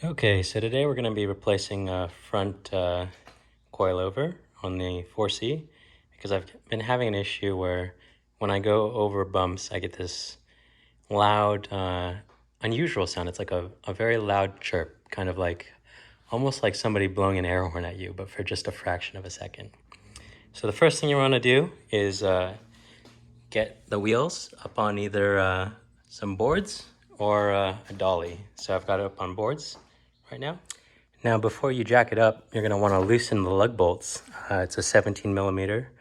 Okay, so today we're going to be replacing a front coilover on the 4C because I've been having an issue where when I go over bumps, I get this loud, unusual sound. It's like a very loud chirp, kind of like almost like somebody blowing an air horn at you, but for just a fraction of a second. So the first thing you want to do is get the wheels up on either some boards or a dolly. So I've got it up on boards right now. Now, before you jack it up, you're going to want to loosen the lug bolts. It's a 17 millimeter,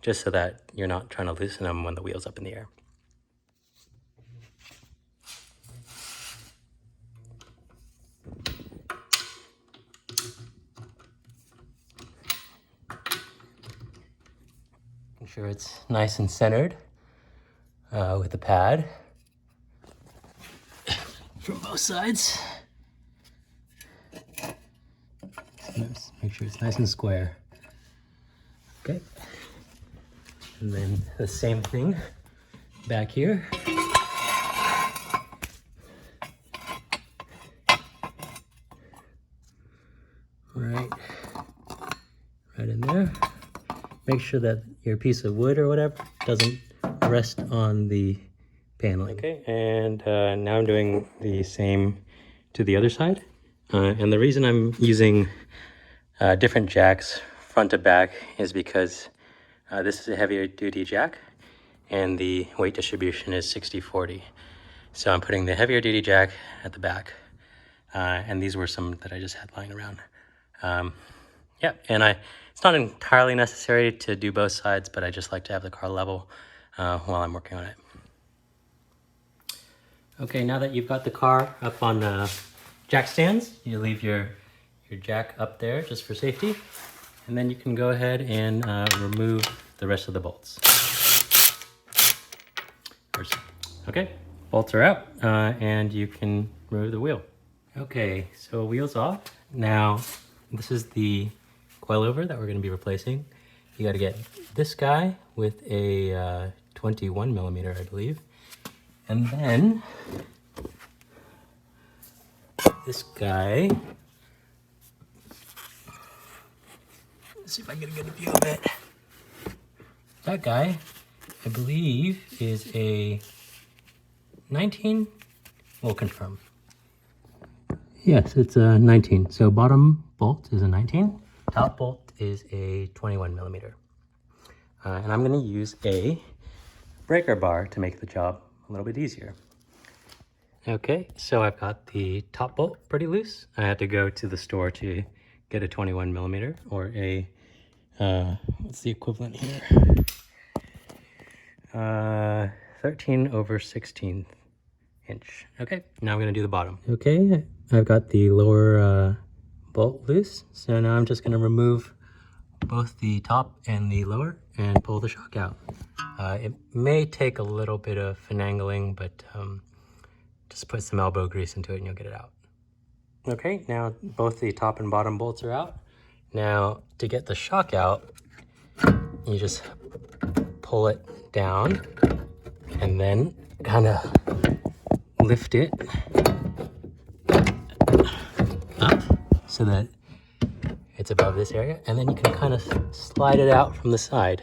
just so that you're not trying to loosen them when the wheel's up in the air. Make sure it's nice and centered with the pad from both sides. Make sure it's nice and square. Okay. And then the same thing back here. Right in there. Make sure that your piece of wood or whatever doesn't rest on the paneling. Okay, and now I'm doing the same to the other side. And the reason I'm using different jacks front to back is because this is a heavier duty jack and the weight distribution is 60-40. So I'm putting the heavier duty jack at the back. And these were some that I just had lying around. Yeah, and it's not entirely necessary to do both sides, but I just like to have the car level while I'm working on it. Okay, now that you've got the car up on jack stands, you leave your jack up there just for safety, and then you can go ahead and remove the rest of the bolts. Okay, bolts are out, and you can remove the wheel. Okay, so wheel's off. Now, this is the coilover that we're going to be replacing. You got to get this guy with a 21 millimeter, I believe. And then this guy, let's see if I can get a good view of it. That guy, I believe, is a 19. We'll confirm. Yes, it's a 19. So bottom bolt is a 19. Top bolt is a 21 millimeter. And I'm going to use a breaker bar to make the job a little bit easier. Okay, so I've got the top bolt pretty loose. I had to go to the store to get a 21 millimeter or a, what's the equivalent here? 13/16 inch. Okay, now I'm going to do the bottom. Okay, I've got the lower bolt loose. So now I'm just going to remove both the top and the lower and pull the shock out. It may take a little bit of finagling, but just put some elbow grease into it and you'll get it out. Okay, now both the top and bottom bolts are out. Now to get the shock out, you just pull it down and then kind of lift it up so that it's above this area, and then you can kind of slide it out from the side.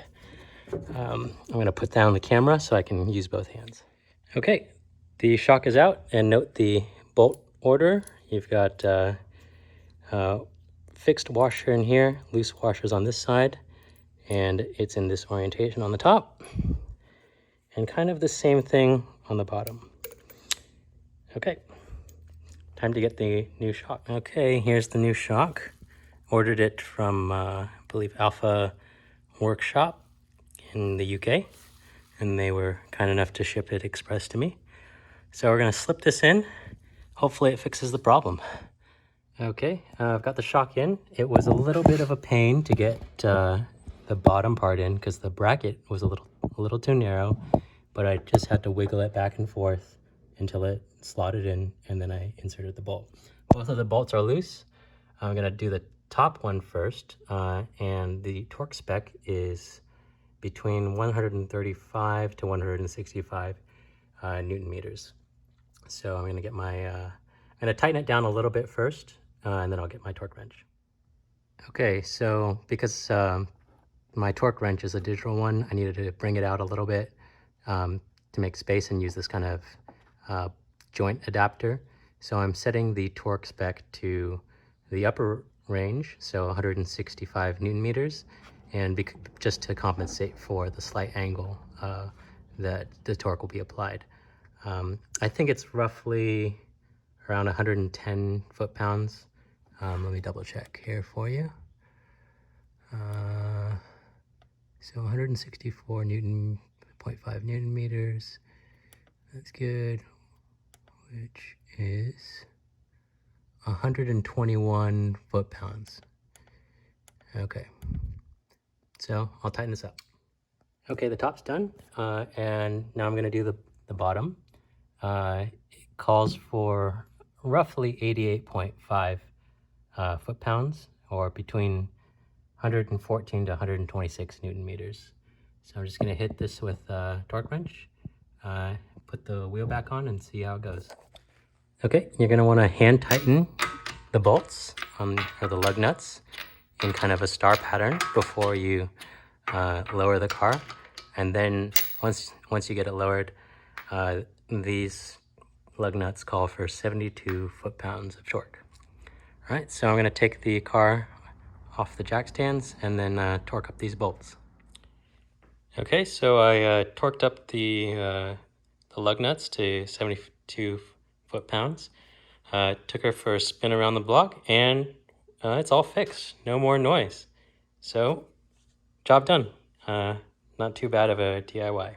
I'm going to put down the camera so I can use both hands. Okay, the shock is out, and note the bolt order. You've got fixed washer in here, loose washers on this side, and it's in this orientation on the top, and kind of the same thing on the bottom. Okay, time to get the new shock. Okay, here's the new shock. Ordered it from, I believe, Alfa Workshop in the UK, and they were kind enough to ship it express to me. So we're going to slip this in. Hopefully it fixes the problem. Okay, I've got the shock in. It was a little bit of a pain to get the bottom part in because the bracket was a little too narrow, but I just had to wiggle it back and forth until it slotted in, and then I inserted the bolt. Both of the bolts are loose. I'm going to do the top one first, and the torque spec is between 135 to 165 Newton meters. So I'm going to get my going to tighten it down a little bit first, and then I'll get my torque wrench. Okay, so because my torque wrench is a digital one, I needed to bring it out a little bit to make space and use this kind of joint adapter. So I'm setting the torque spec to the upper range, so 165 Newton meters, and just to compensate for the slight angle that the torque will be applied. I think it's roughly around 110 foot-pounds. Let me double check here for you. So 164 Newton, 0.5 Newton meters. That's good. Which is 121 foot-pounds. Okay. So I'll tighten this up. Okay, the top's done, and now I'm going to do the bottom. It calls for roughly 88.5 foot-pounds, or between 114 to 126 Newton meters. So I'm just going to hit this with a torque wrench, put the wheel back on, and see how it goes. Okay, you're going to want to hand tighten the bolts or the lug nuts in kind of a star pattern before you lower the car. And then once you get it lowered, these lug nuts call for 72 foot-pounds of torque. All right, so I'm going to take the car off the jack stands and then torque up these bolts. Okay, so I torqued up the lug nuts to 72 foot-pounds. Took her for a spin around the block, and it's all fixed. No more noise. So, job done. Not too bad of a DIY.